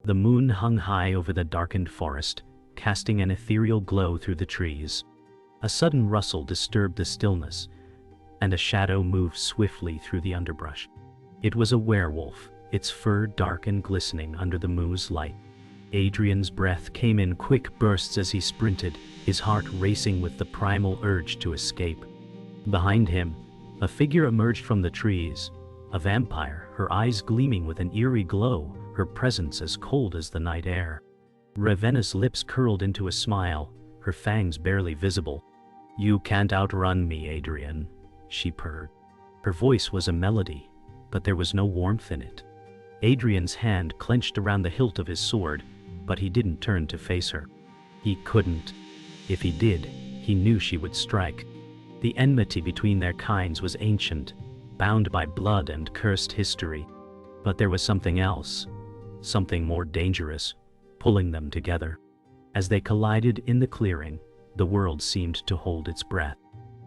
The moon hung high over the darkened forest, casting an ethereal glow through the trees. A sudden rustle disturbed the stillness, and a shadow moved swiftly through the underbrush. It was a werewolf, its fur dark and glistening under the moon's light. Adrian's breath came in quick bursts as he sprinted, his heart racing with the primal urge to escape. Behind him, a figure emerged from the trees, a vampire, her eyes gleaming with an eerie glow, her presence as cold as the night air. Ravenna's lips curled into a smile, her fangs barely visible. "You can't outrun me, Adrian," she purred. Her voice was a melody, but there was no warmth in it. Adrian's hand clenched around the hilt of his sword, but he didn't turn to face her. He couldn't. If he did, he knew she would strike. The enmity between their kinds was ancient, bound by blood and cursed history. But there was something else, something more dangerous, pulling them together. As they collided in the clearing, the world seemed to hold its breath.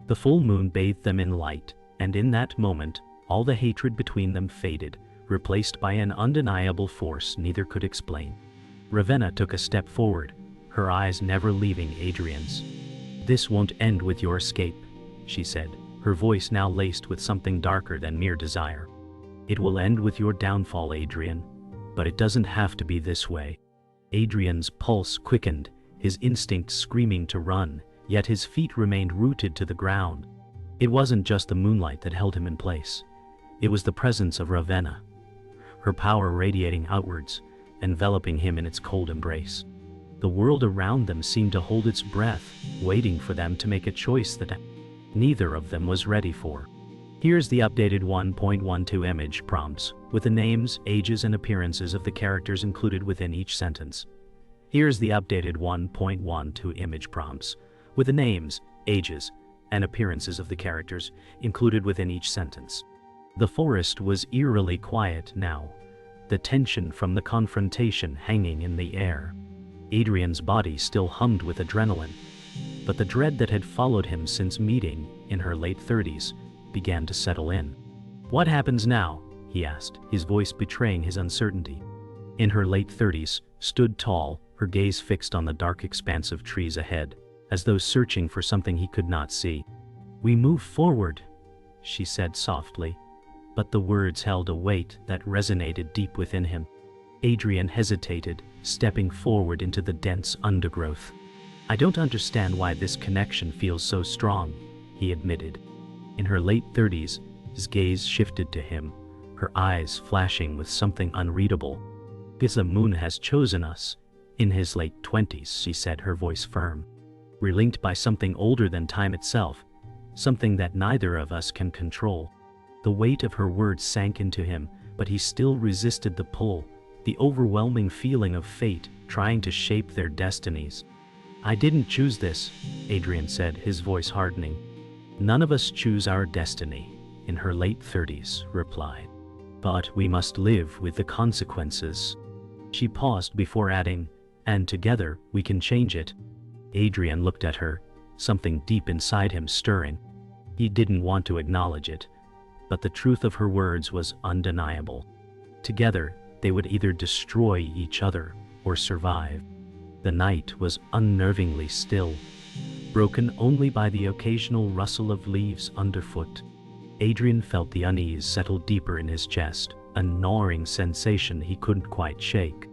The full moon bathed them in light, and in that moment, all the hatred between them faded, replaced by an undeniable force neither could explain. Ravenna took a step forward, her eyes never leaving Adrian's. "This won't end with your escape," she said, her voice now laced with something darker than mere desire. "It will end with your downfall, Adrian, but it doesn't have to be this way." Adrian's pulse quickened, his instinct screaming to run, yet his feet remained rooted to the ground. It wasn't just the moonlight that held him in place. It was the presence of Ravenna, her power radiating outwards, enveloping him in its cold embrace. The world around them seemed to hold its breath, waiting for them to make a choice that neither of them was ready for. Here's the updated 1.12 image prompts, with the names, ages, and appearances of the characters included within each sentence. Here's the updated 1.12 image prompts, with the names, ages, and appearances of the characters included within each sentence. The forest was eerily quiet now, the tension from the confrontation hanging in the air. Adrian's body still hummed with adrenaline, but the dread that had followed him since meeting, in her late 30s, began to settle in. "What happens now?" he asked, his voice betraying his uncertainty. In her late 30s, stood tall, her gaze fixed on the dark expanse of trees ahead, as though searching for something he could not see. "We move forward," she said softly, but the words held a weight that resonated deep within him. Adrian hesitated, stepping forward into the dense undergrowth. "I don't understand why this connection feels so strong," he admitted. In her late 30s, his gaze shifted to him, her eyes flashing with something unreadable. "Because the moon has chosen us." In his late 20s, she said, her voice firm. "We're linked by something older than time itself, something that neither of us can control." The weight of her words sank into him, but he still resisted the pull, the overwhelming feeling of fate trying to shape their destinies. "I didn't choose this," Adrian said, his voice hardening. "None of us choose our destiny," in her late 30s, replied. "But we must live with the consequences." She paused before adding, "And together we can change it." Adrian looked at her, something deep inside him stirring. He didn't want to acknowledge it, but the truth of her words was undeniable. Together, they would either destroy each other or survive. The night was unnervingly still, broken only by the occasional rustle of leaves underfoot. Adrian felt the unease settle deeper in his chest, a gnawing sensation he couldn't quite shake.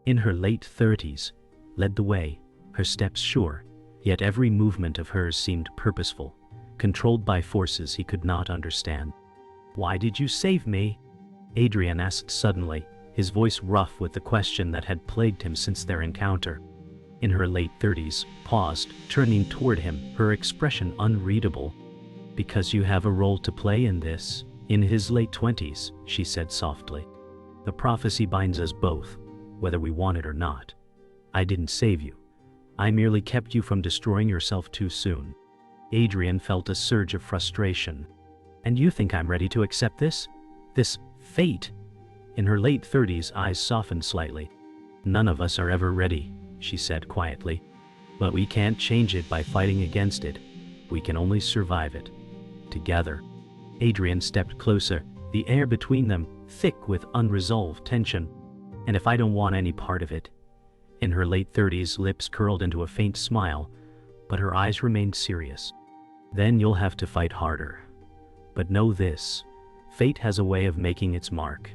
In her late 30s, led the way, her steps sure, yet every movement of hers seemed purposeful, controlled by forces he could not understand. "Why did you save me?" Adrian asked suddenly, his voice rough with the question that had plagued him since their encounter. In her late 30s, paused, turning toward him, her expression unreadable. "Because you have a role to play in this." In his late 20s, she said softly. "The prophecy binds us both, whether we want it or not. I didn't save you. I merely kept you from destroying yourself too soon." Adrian felt a surge of frustration. "And you think I'm ready to accept this? This fate?" In her late 30s, eyes softened slightly. "None of us are ever ready," she said quietly. "But we can't change it by fighting against it. We can only survive it. Together." Adrian stepped closer, the air between them thick with unresolved tension. And if I don't want any part of it. In her late 30s, lips curled into a faint smile, but her eyes remained serious. Then you'll have to fight harder. But know this, fate has a way of making its mark,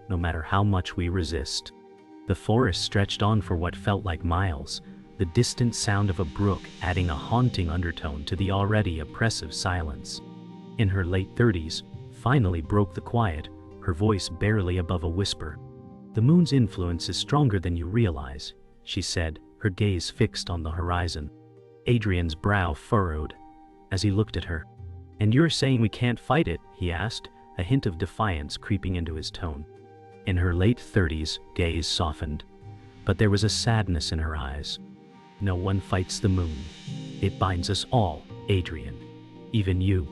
no matter how much we resist. The forest stretched on for what felt like miles, the distant sound of a brook adding a haunting undertone to the already oppressive silence. In her late 30s, finally broke the quiet, her voice barely above a whisper. "The moon's influence is stronger than you realize," she said, her gaze fixed on the horizon. Adrian's brow furrowed as he looked at her. "And you're saying we can't fight it?" he asked, a hint of defiance creeping into his tone. In her late 30s, gaze softened, but there was a sadness in her eyes. "No one fights the moon. It binds us all, Adrian. Even you."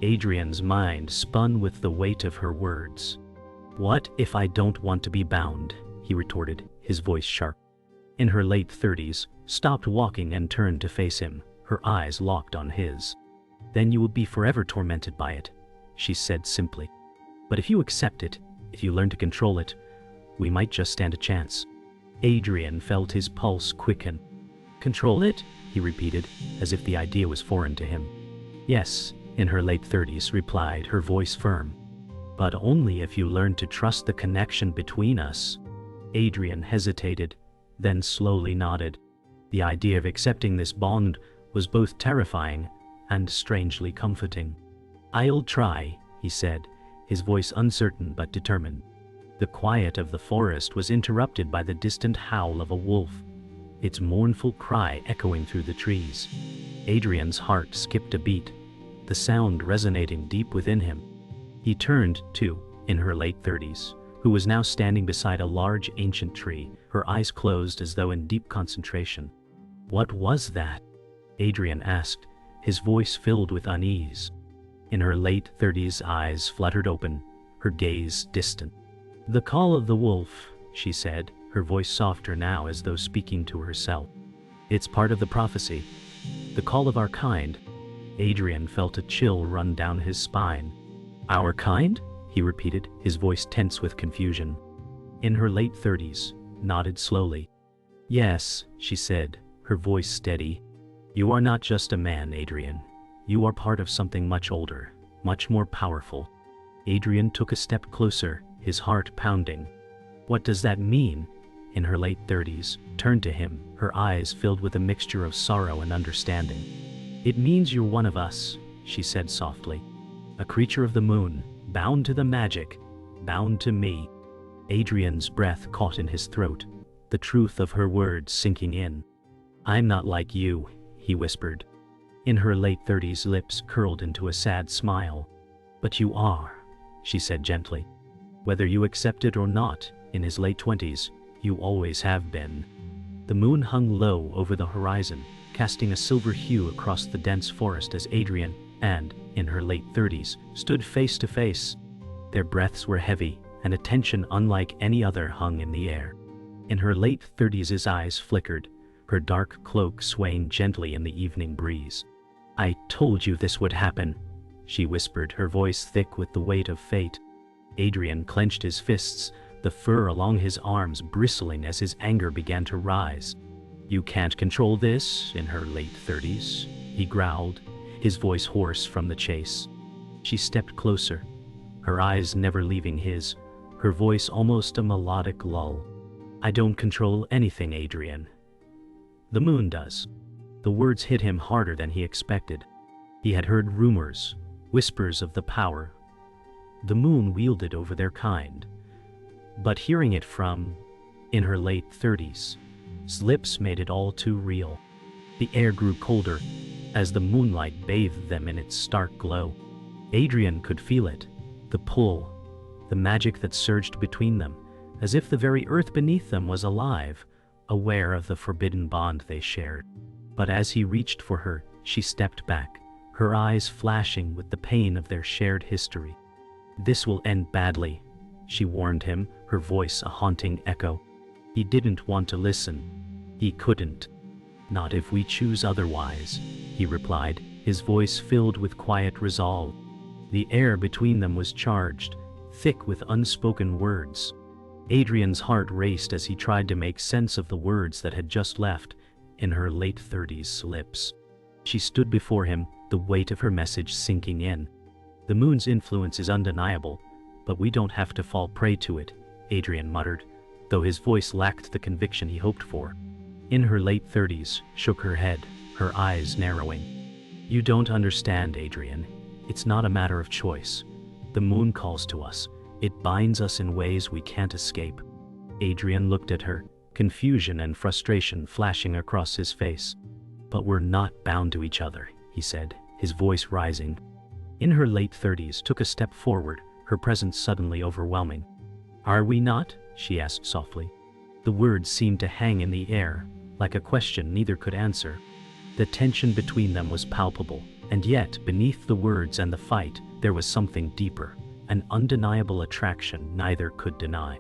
Adrian's mind spun with the weight of her words. "What if I don't want to be bound?" he retorted, his voice sharp. In her late 30s, stopped walking and turned to face him, her eyes locked on his. "Then you will be forever tormented by it," she said simply. "But if you accept it, if you learn to control it, we might just stand a chance." Adrian felt his pulse quicken. "Control it?" he repeated, as if the idea was foreign to him. "Yes," in her late 30s replied, her voice firm. "But only if you learn to trust the connection between us." Adrian hesitated, then slowly nodded. The idea of accepting this bond was both terrifying and strangely comforting. "I'll try," he said, his voice uncertain but determined. The quiet of the forest was interrupted by the distant howl of a wolf, its mournful cry echoing through the trees. Adrian's heart skipped a beat, the sound resonating deep within him. He turned to, in her late 30s, who was now standing beside a large ancient tree, her eyes closed as though in deep concentration. "What was that?" Adrian asked, his voice filled with unease. In her late 30s, eyes fluttered open, her gaze distant. "The call of the wolf," she said, her voice softer now as though speaking to herself. "It's part of the prophecy, the call of our kind." Adrian felt a chill run down his spine. "Our kind?" he repeated, his voice tense with confusion. In her late 30s, nodded slowly. "Yes," she said, her voice steady. "You are not just a man, Adrian. You are part of something much older, much more powerful." Adrian took a step closer, his heart pounding. "What does that mean?" In her late 30s, turned to him, her eyes filled with a mixture of sorrow and understanding. "It means you're one of us," she said softly. "A creature of the moon, bound to the magic, bound to me." Adrian's breath caught in his throat, the truth of her words sinking in. "I'm not like you," he whispered. In her late 30s, lips curled into a sad smile. "But you are," she said gently. "Whether you accept it or not, in his late 20s, you always have been." The moon hung low over the horizon, casting a silver hue across the dense forest as Adrian and, in her late 30s, stood face to face. Their breaths were heavy, and a tension unlike any other hung in the air. In her late 30s, his eyes flickered, her dark cloak swaying gently in the evening breeze. "I told you this would happen," she whispered, her voice thick with the weight of fate. Adrian clenched his fists, the fur along his arms bristling as his anger began to rise. "You can't control this," in her late 30s, he growled, his voice hoarse from the chase. She stepped closer, her eyes never leaving his, her voice almost a melodic lull. "I don't control anything, Adrian. The moon does." The words hit him harder than he expected. He had heard rumors, whispers of the power the moon wielded over their kind. But hearing it from, in her late 30s, lips made it all too real. The air grew colder as the moonlight bathed them in its stark glow. Adrian could feel it, the pull, the magic that surged between them, as if the very earth beneath them was alive, aware of the forbidden bond they shared. But as he reached for her, she stepped back, her eyes flashing with the pain of their shared history. "This will end badly," she warned him, her voice a haunting echo. He didn't want to listen. He couldn't. "Not if we choose otherwise," he replied, his voice filled with quiet resolve. The air between them was charged, thick with unspoken words. Adrian's heart raced as he tried to make sense of the words that had just left in her late 30s lips. She stood before him, the weight of her message sinking in. "The moon's influence is undeniable, but we don't have to fall prey to it," Adrian muttered, though his voice lacked the conviction he hoped for. In her late 30s, shook her head, her eyes narrowing. "You don't understand, Adrian. It's not a matter of choice. The moon calls to us. It binds us in ways we can't escape." Adrian looked at her, confusion and frustration flashing across his face. "But we're not bound to each other," he said, his voice rising. In her late 30s, took a step forward, her presence suddenly overwhelming. "Are we not?" she asked softly. The words seemed to hang in the air, like a question neither could answer. The tension between them was palpable, and yet, beneath the words and the fight, there was something deeper, an undeniable attraction neither could deny.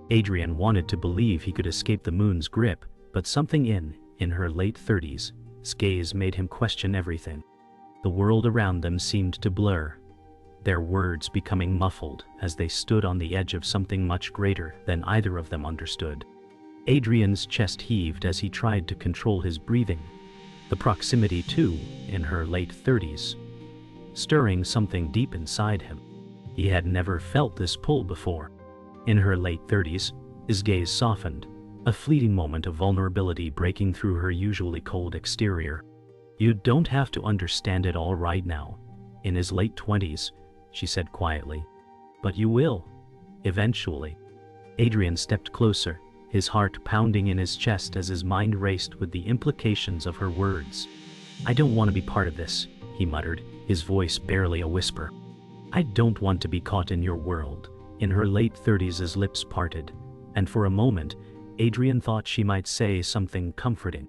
Adrian wanted to believe he could escape the moon's grip, but something in her late 30s, gaze made him question everything. The world around them seemed to blur, their words becoming muffled as they stood on the edge of something much greater than either of them understood. Adrian's chest heaved as he tried to control his breathing, the proximity too, in her late 30s, stirring something deep inside him. He had never felt this pull before. In her late 30s, his gaze softened, a fleeting moment of vulnerability breaking through her usually cold exterior. "You don't have to understand it all right now." In his late 20s, she said quietly. "But you will. Eventually." Adrian stepped closer, his heart pounding in his chest as his mind raced with the implications of her words. "I don't want to be part of this," he muttered, his voice barely a whisper. "I don't want to be caught in your world." In her late 30s, his lips parted, and for a moment, Adrian thought she might say something comforting.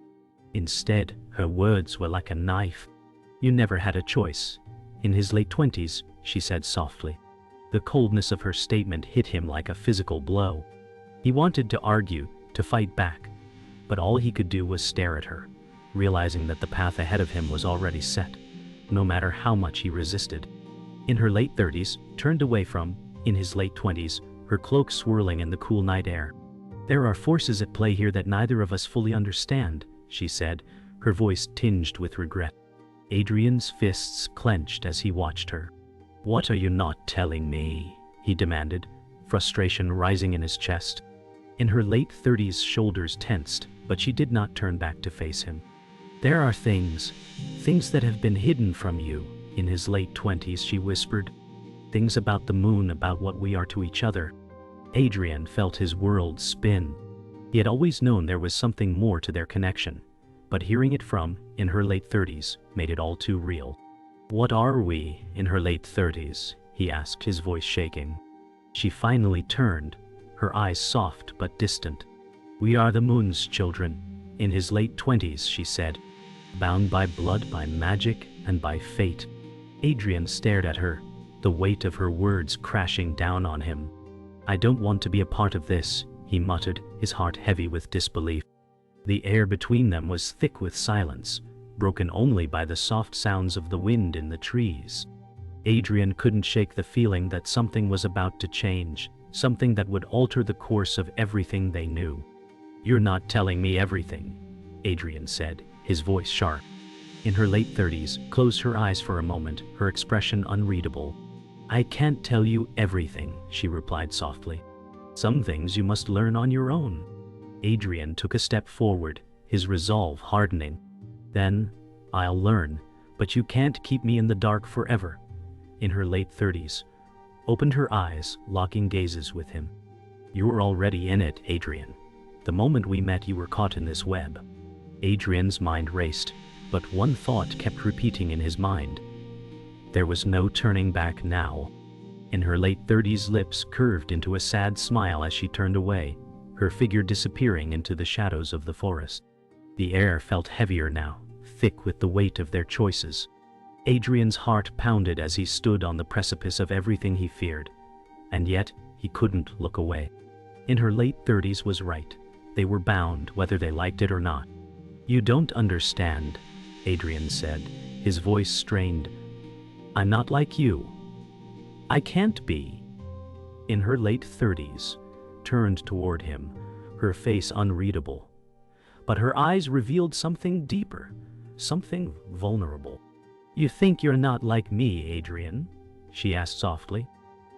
Instead, her words were like a knife. "You never had a choice." In his late 20s, she said softly. The coldness of her statement hit him like a physical blow. He wanted to argue, to fight back, but all he could do was stare at her, realizing that the path ahead of him was already set, no matter how much he resisted. In her late 30s, turned away from, in his late 20s, her cloak swirling in the cool night air. "There are forces at play here that neither of us fully understand," she said, her voice tinged with regret. Adrian's fists clenched as he watched her. "What are you not telling me?" he demanded, frustration rising in his chest. In her late 30s, shoulders tensed, but she did not turn back to face him. "There are things that have been hidden from you." In his late 20s, she whispered. "Things about the moon, about what we are to each other." Adrian felt his world spin. He had always known there was something more to their connection, but hearing it from, in her late 30s, made it all too real. "What are we, in her late 30s?" he asked, his voice shaking. She finally turned, her eyes soft but distant. "We are the moon's children." In his late 20s, she said, "bound by blood, by magic, and by fate." Adrian stared at her, the weight of her words crashing down on him. "I don't want to be a part of this," he muttered, his heart heavy with disbelief. The air between them was thick with silence, broken only by the soft sounds of the wind in the trees. Adrian couldn't shake the feeling that something was about to change, something that would alter the course of everything they knew. "You're not telling me everything," Adrian said, his voice sharp. In her late 30s, closed her eyes for a moment, her expression unreadable. "I can't tell you everything," she replied softly. "Some things you must learn on your own." Adrian took a step forward, his resolve hardening. "Then, I'll learn, but you can't keep me in the dark forever." In her late 30s, opened her eyes, locking gazes with him. "You were already in it, Adrian. The moment we met, you were caught in this web." Adrian's mind raced, but one thought kept repeating in his mind. There was no turning back now. In her late 30s, lips curved into a sad smile as she turned away, her figure disappearing into the shadows of the forest. The air felt heavier now, thick with the weight of their choices. Adrian's heart pounded as he stood on the precipice of everything he feared, and yet he couldn't look away. In her late 30s was right. They were bound, whether they liked it or not. "You don't understand," Adrian said, his voice strained. "I'm not like you. I can't be." In her late 30s, turned toward him, her face unreadable. But her eyes revealed something deeper, something vulnerable. "You think you're not like me, Adrian?" she asked softly.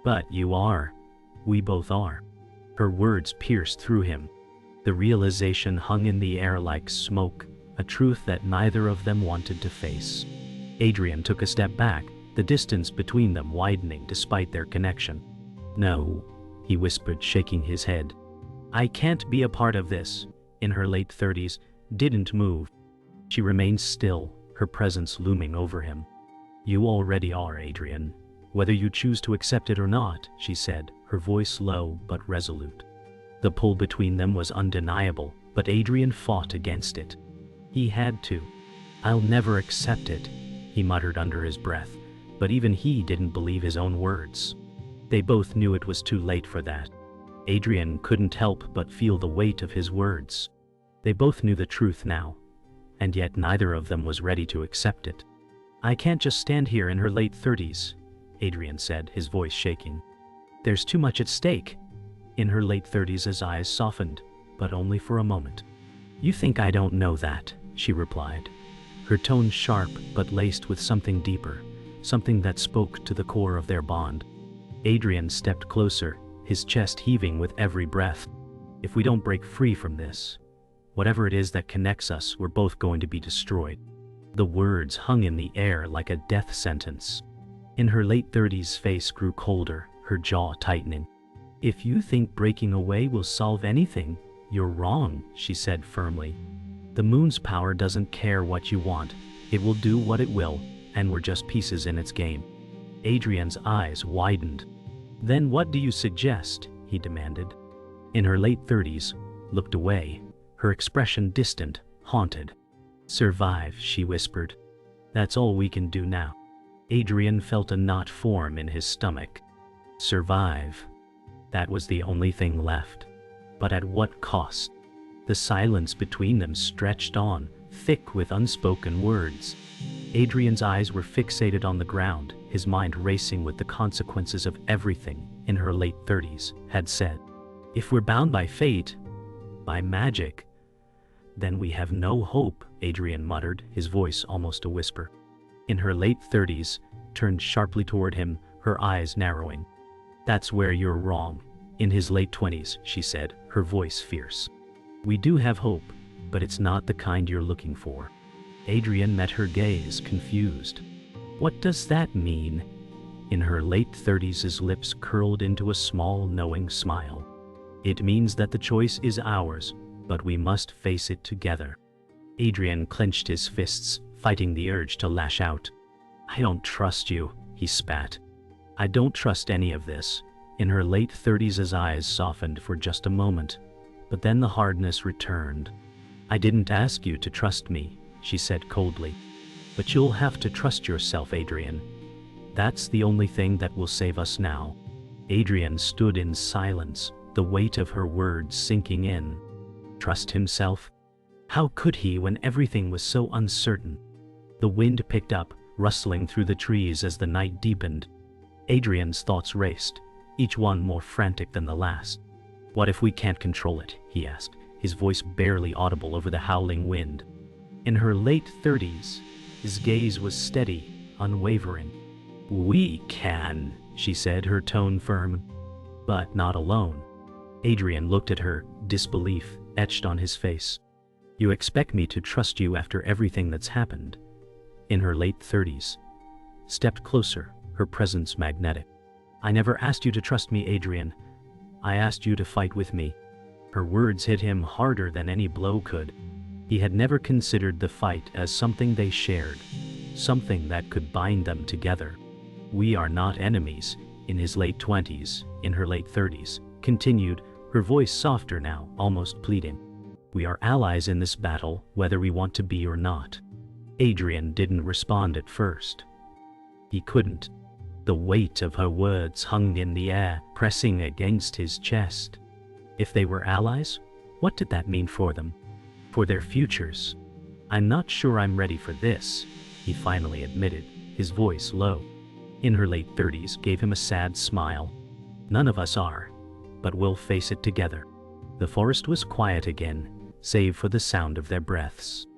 "But you are. We both are." Her words pierced through him. The realization hung in the air like smoke, a truth that neither of them wanted to face. Adrian took a step back, the distance between them widening despite their connection. "No," he whispered, shaking his head. "I can't be a part of this." In her late 30s, didn't move. She remained still, her presence looming over him. "You already are, Adrian. Whether you choose to accept it or not," she said, her voice low but resolute. The pull between them was undeniable, but Adrian fought against it. He had to. "I'll never accept it," he muttered under his breath, but even he didn't believe his own words. They both knew it was too late for that. Adrian couldn't help but feel the weight of his words. They both knew the truth now, and yet neither of them was ready to accept it. "I can't just stand here in her late 30s, Adrian said, his voice shaking. "There's too much at stake." In her late 30s, his eyes softened, but only for a moment. "You think I don't know that," she replied, her tone sharp but laced with something deeper, something that spoke to the core of their bond. Adrian stepped closer, his chest heaving with every breath. "If we don't break free from this, whatever it is that connects us, we're both going to be destroyed." The words hung in the air like a death sentence. In her late 30s, face grew colder, her jaw tightening. "If you think breaking away will solve anything, you're wrong," she said firmly. "The moon's power doesn't care what you want. It will do what it will, and we're just pieces in its game." Adrian's eyes widened. "Then what do you suggest?" he demanded. In her late 30s, looked away, her expression distant, haunted. "Survive," she whispered. "That's all we can do now." Adrian felt a knot form in his stomach. Survive. That was the only thing left. But at what cost? The silence between them stretched on, thick with unspoken words. Adrian's eyes were fixated on the ground, his mind racing with the consequences of everything in her late 30s had said. "If we're bound by fate, by magic, then we have no hope," Adrian muttered, his voice almost a whisper. In her late 30s, turned sharply toward him, her eyes narrowing. "That's where you're wrong." In his late 20s, she said, her voice fierce. "We do have hope, but it's not the kind you're looking for." Adrian met her gaze, confused. "What does that mean?" In her late 30s, his lips curled into a small, knowing smile. "It means that the choice is ours, but we must face it together." Adrian clenched his fists, fighting the urge to lash out. "I don't trust you," he spat. "I don't trust any of this." In her late 30s, his eyes softened for just a moment, but then the hardness returned. "I didn't ask you to trust me," she said coldly. "But you'll have to trust yourself, Adrian. That's the only thing that will save us now." Adrian stood in silence, the weight of her words sinking in. Trust himself? How could he when everything was so uncertain? The wind picked up, rustling through the trees as the night deepened. Adrian's thoughts raced, each one more frantic than the last. "What if we can't control it?" he asked, his voice barely audible over the howling wind. In her late 30s, his gaze was steady, unwavering. "We can," she said, her tone firm. "But not alone." Adrian looked at her, disbelief etched on his face. "You expect me to trust you after everything that's happened?" In her late 30s, stepped closer, her presence magnetic. "I never asked you to trust me, Adrian. I asked you to fight with me." Her words hit him harder than any blow could. He had never considered the fight as something they shared, something that could bind them together. "We are not enemies." In his late 20s, in her late 30s, continued, her voice softer now, almost pleading. "We are allies in this battle, whether we want to be or not." Adrian didn't respond at first. He couldn't. The weight of her words hung in the air, pressing against his chest. If they were allies, what did that mean for them? For their futures? "I'm not sure I'm ready for this," he finally admitted, his voice low. In her late 30s, gave him a sad smile. "None of us are. but we'll face it together. The forest was quiet again, save for the sound of their breaths.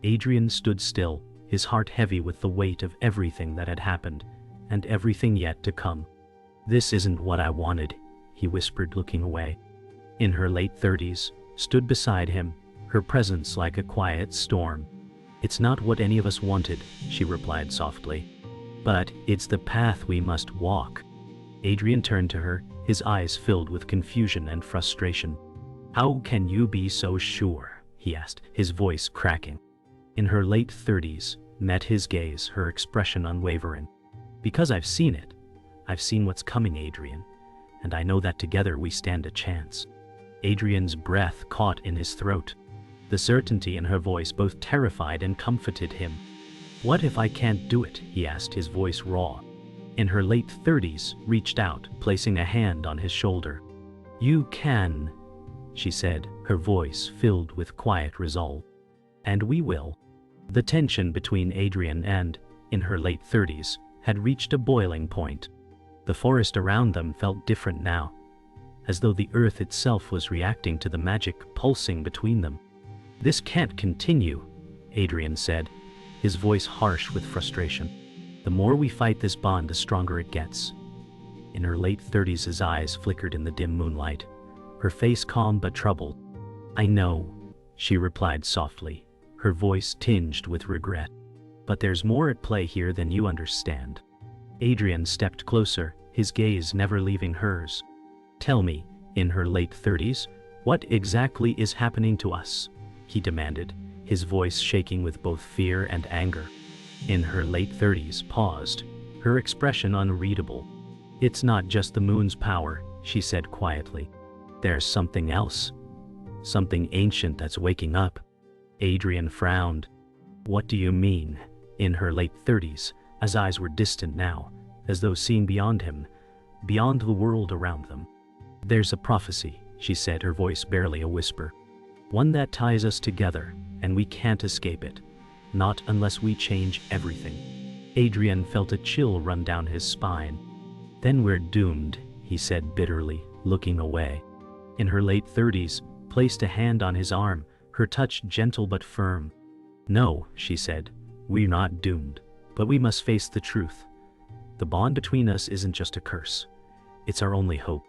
Adrian stood still, his heart heavy with the weight of everything that had happened, and everything yet to come. "This isn't what I wanted," he whispered, looking away. In her late 30s, stood beside him, her presence like a quiet storm. "It's not what any of us wanted," she replied softly. "But it's the path we must walk." Adrian turned to her, his eyes filled with confusion and frustration. "How can you be so sure?" he asked, his voice cracking. In her late 30s, met his gaze, her expression unwavering. "Because I've seen it. I've seen what's coming, Adrian, and I know that together we stand a chance." Adrian's breath caught in his throat. The certainty in her voice both terrified and comforted him. "What if I can't do it?" he asked, his voice raw. In her late 30s, reached out, placing a hand on his shoulder. "You can," she said, her voice filled with quiet resolve. "And we will." The tension between Adrian and, in her late 30s, had reached a boiling point. The forest around them felt different now, as though the earth itself was reacting to the magic pulsing between them. "This can't continue," Adrian said, his voice harsh with frustration. "The more we fight this bond, the stronger it gets." In her late 30s, his eyes flickered in the dim moonlight, her face calm but troubled. "I know," she replied softly, her voice tinged with regret. "But there's more at play here than you understand." Adrian stepped closer, his gaze never leaving hers. "Tell me," in her late 30s, "what exactly is happening to us?" he demanded, his voice shaking with both fear and anger. In her late 30s, paused, her expression unreadable. "It's not just the moon's power," she said quietly. "There's something else. Something ancient that's waking up." Adrian frowned. "What do you mean?" In her late 30s, his eyes were distant now, as though seeing beyond him, beyond the world around them. "There's a prophecy," she said, her voice barely a whisper. "One that ties us together, and we can't escape it. Not unless we change everything." Adrian felt a chill run down his spine. "Then we're doomed," he said bitterly, looking away. In her late 30s, placed a hand on his arm, her touch gentle but firm. "No," she said, "we're not doomed, but we must face the truth. The bond between us isn't just a curse. It's our only hope."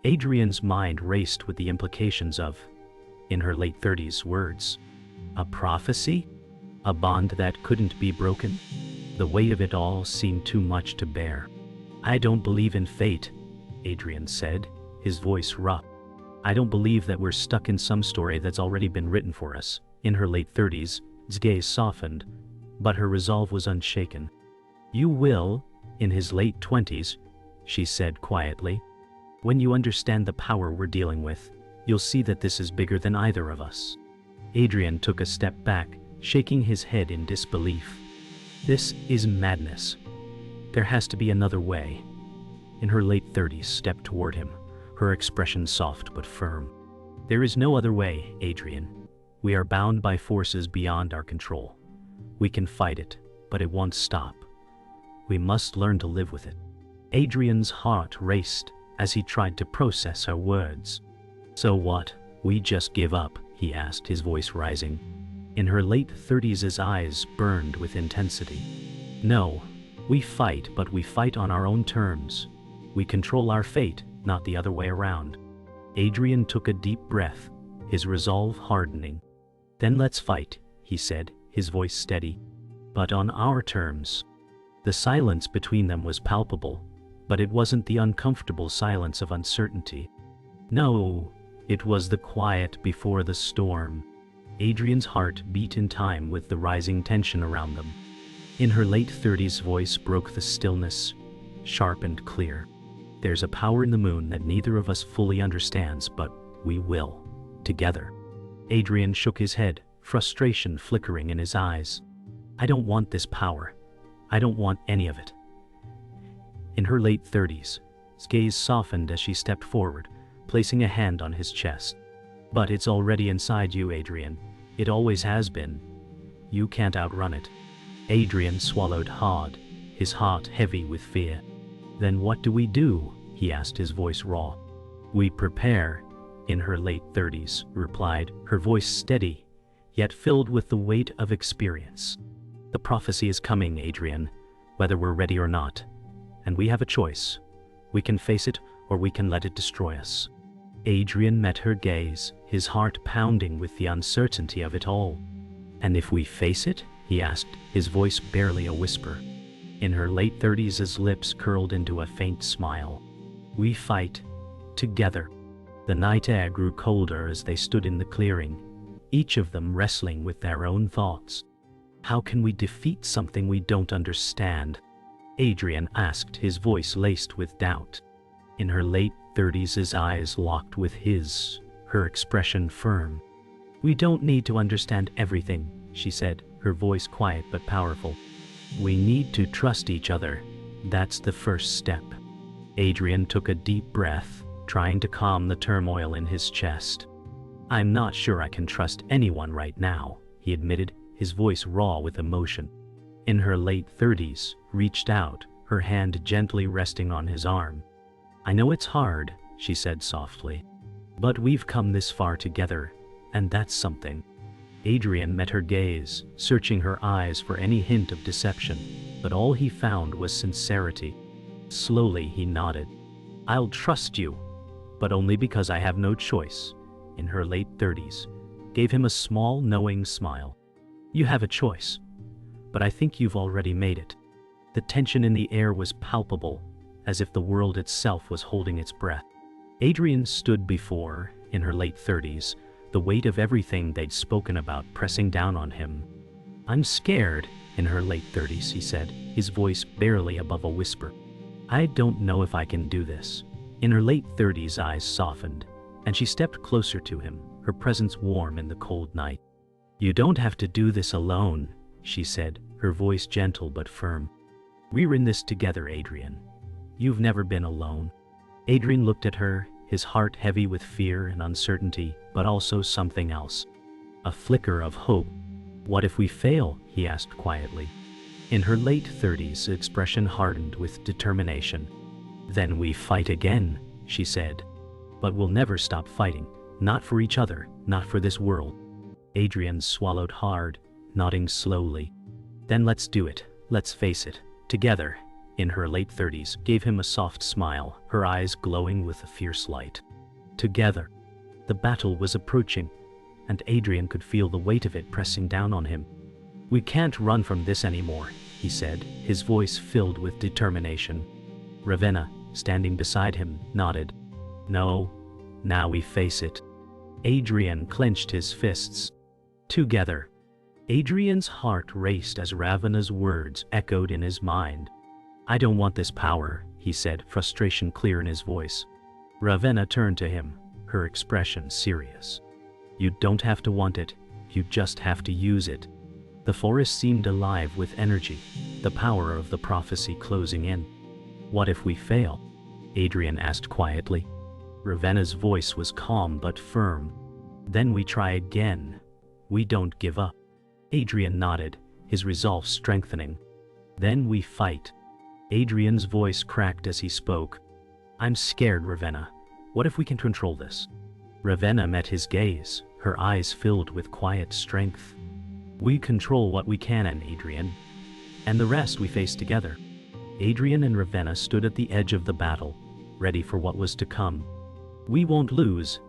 Adrian's mind raced with the implications of, in her late 30s, words. A prophecy? A bond that couldn't be broken? The weight of it all seemed too much to bear. "I don't believe in fate," Adrian said, his voice rough. "I don't believe that we're stuck in some story that's already been written for us." In her late 30s, his gaze softened, but her resolve was unshaken. "You will," in his late 20s, she said quietly. "When you understand the power we're dealing with, you'll see that this is bigger than either of us." Adrian took a step back, shaking his head in disbelief. "This is madness. There has to be another way." In her late 30s, stepped toward him, her expression soft but firm. "There is no other way, Adrian. We are bound by forces beyond our control. We can fight it, but it won't stop. We must learn to live with it." Adrian's heart raced as he tried to process her words. "So what, we just give up?" he asked, his voice rising. In her late 30s, his eyes burned with intensity. "No, we fight, but we fight on our own terms. We control our fate, not the other way around." Adrian took a deep breath, his resolve hardening. "Then let's fight," he said, his voice steady. "But on our terms." The silence between them was palpable, but it wasn't the uncomfortable silence of uncertainty. No, it was the quiet before the storm. Adrian's heart beat in time with the rising tension around them. In her late 30s, voice broke the stillness, sharp and clear. "There's a power in the moon that neither of us fully understands, but we will, together." Adrian shook his head, frustration flickering in his eyes. "I don't want this power. I don't want any of it." In her late 30s, his gaze softened as she stepped forward, placing a hand on his chest. "But it's already inside you, Adrian. It always has been. You can't outrun it." Adrian swallowed hard, his heart heavy with fear. "Then what do we do?" he asked, his voice raw. We prepare, in her late 30s, replied, her voice steady, yet filled with the weight of experience. The prophecy is coming, Adrian, whether we're ready or not. And we have a choice. We can face it, or we can let it destroy us. Adrian met her gaze, his heart pounding with the uncertainty of it all. And if we face it? He asked, his voice barely a whisper. In her late 30s, his lips curled into a faint smile. We fight, together. The night air grew colder as they stood in the clearing, each of them wrestling with their own thoughts. How can we defeat something we don't understand? Adrian asked, his voice laced with doubt. In her late 30s, his eyes locked with his, her expression firm. We don't need to understand everything, she said, her voice quiet but powerful. We need to trust each other. That's the first step. Adrian took a deep breath, trying to calm the turmoil in his chest. I'm not sure I can trust anyone right now, he admitted, his voice raw with emotion. In her late 30s, reached out, her hand gently resting on his arm. I know it's hard, she said softly. But we've come this far together, and that's something. Adrian met her gaze, searching her eyes for any hint of deception, but all he found was sincerity. Slowly he nodded. I'll trust you, but only because I have no choice. In her late 30s, gave him a small, knowing smile. You have a choice, but I think you've already made it. The tension in the air was palpable, as if the world itself was holding its breath. Adrian stood before, in her late 30s, the weight of everything they'd spoken about pressing down on him. I'm scared, in her late 30s, he said, his voice barely above a whisper. I don't know if I can do this. In her late 30s, eyes softened, and she stepped closer to him, her presence warm in the cold night. You don't have to do this alone, she said, her voice gentle but firm. We're in this together, Adrian. You've never been alone. Adrian looked at her, his heart heavy with fear and uncertainty, but also something else. A flicker of hope. What if we fail? He asked quietly. In her late 30s, expression hardened with determination. Then we fight again, she said. But we'll never stop fighting. Not for each other, not for this world. Adrian swallowed hard, nodding slowly. Then let's do it. Let's face it. Together. In her late 30s, gave him a soft smile, her eyes glowing with a fierce light. Together. The battle was approaching, and Adrian could feel the weight of it pressing down on him. We can't run from this anymore, he said, his voice filled with determination. Ravenna, standing beside him, nodded. No, now we face it. Adrian clenched his fists. Together. Adrian's heart raced as Ravenna's words echoed in his mind. I don't want this power, he said, frustration clear in his voice. Ravenna turned to him, her expression serious. You don't have to want it, you just have to use it. The forest seemed alive with energy, the power of the prophecy closing in. What if we fail? Adrian asked quietly. Ravenna's voice was calm but firm. Then we try again. We don't give up. Adrian nodded, his resolve strengthening. Then we fight. Adrian's voice cracked as he spoke. I'm scared, Ravenna. What if we can control this? Ravenna met his gaze, her eyes filled with quiet strength. We control what we can, Adrian. And the rest we face together. Adrian and Ravenna stood at the edge of the battle, ready for what was to come. We won't lose,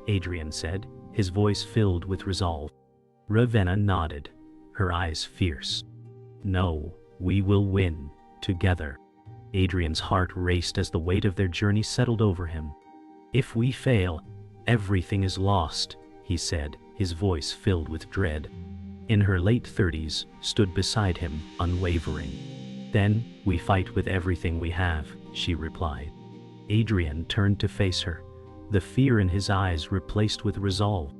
Adrian said, his voice filled with resolve. Ravenna nodded, her eyes fierce. No, we will win. Together. Adrian's heart raced as the weight of their journey settled over him. If we fail, everything is lost, he said, his voice filled with dread. In her late 30s, stood beside him, unwavering. Then, we fight with everything we have, she replied. Adrian turned to face her, the fear in his eyes replaced with resolve.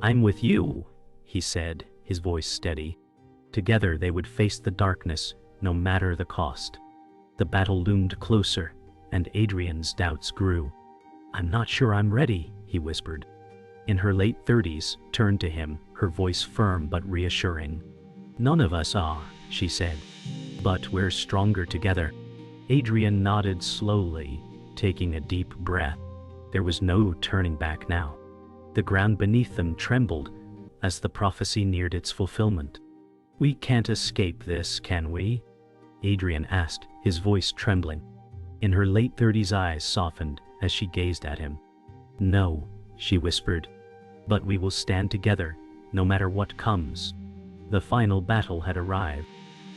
I'm with you, he said, his voice steady. Together they would face the darkness, no matter the cost. The battle loomed closer, and Adrian's doubts grew. I'm not sure I'm ready, he whispered. In her late 30s, turned to him, her voice firm but reassuring. None of us are, she said. But we're stronger together. Adrian nodded slowly, taking a deep breath. There was no turning back now. The ground beneath them trembled as the prophecy neared its fulfillment. "We can't escape this, can we?" Adrian asked, his voice trembling. In her late 30s, eyes softened as she gazed at him. "No," she whispered, "but we will stand together, no matter what comes." The final battle had arrived.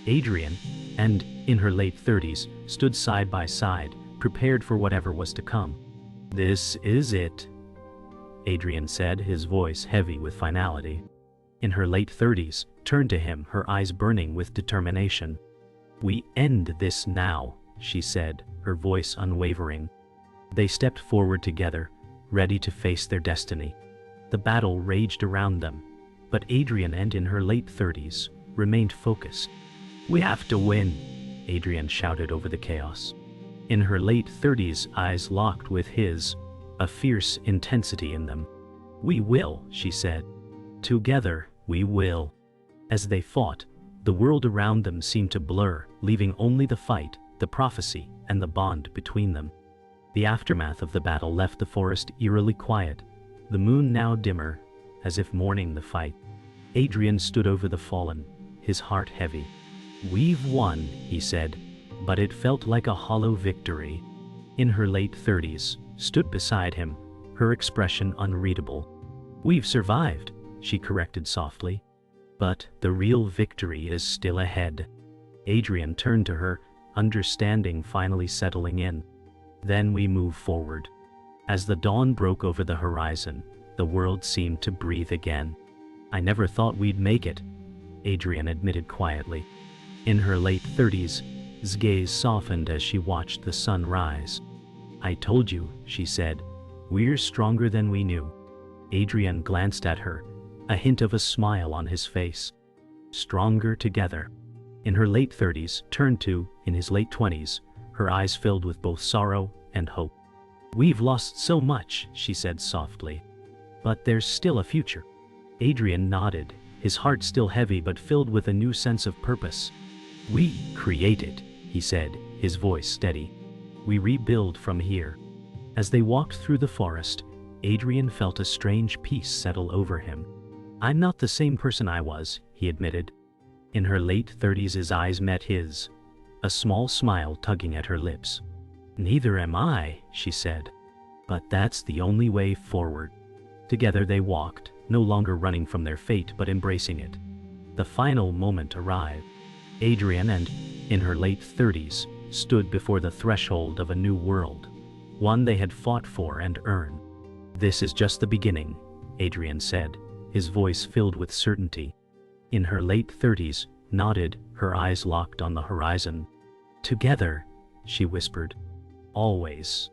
Adrian, and in her late 30s, stood side by side, prepared for whatever was to come. "This is it," Adrian said, his voice heavy with finality. In her late 30s, turned to him, her eyes burning with determination. "We end this now," she said, her voice unwavering. They stepped forward together, ready to face their destiny. The battle raged around them, but Adrian, and in her late 30s, remained focused. "We have to win," Adrian shouted over the chaos. In her late 30s, eyes locked with his, a fierce intensity in them. "We will," she said. "Together, we will." As they fought, the world around them seemed to blur, leaving only the fight, the prophecy, and the bond between them. The aftermath of the battle left the forest eerily quiet, the moon now dimmer, as if mourning the fight. Adrian stood over the fallen, his heart heavy. "We've won," he said, but it felt like a hollow victory. In her late 30s, stood beside him, her expression unreadable. "We've survived," she corrected softly. "But the real victory is still ahead." Adrian turned to her, understanding finally settling in. "Then we move forward." As the dawn broke over the horizon, the world seemed to breathe again. "I never thought we'd make it," Adrian admitted quietly. In her late 30s, his gaze softened as she watched the sun rise. "I told you," she said, "we're stronger than we knew." Adrian glanced at her, a hint of a smile on his face. "Stronger together." In her late 30s, turned to, in his late 20s, her eyes filled with both sorrow and hope. "We've lost so much," she said softly. "But there's still a future." Adrian nodded, his heart still heavy but filled with a new sense of purpose. "We create it," he said, his voice steady. "We rebuild from here." As they walked through the forest, Adrian felt a strange peace settle over him. "I'm not the same person I was," he admitted. In her late 30s, his eyes met his, a small smile tugging at her lips. "Neither am I," she said. "But that's the only way forward." Together they walked, no longer running from their fate but embracing it. The final moment arrived. Adrian, and in her late 30s, stood before the threshold of a new world, one they had fought for and earned. "This is just the beginning," Adrian said, his voice filled with certainty. In her late 30s, nodded, her eyes locked on the horizon. "Together," she whispered. "Always."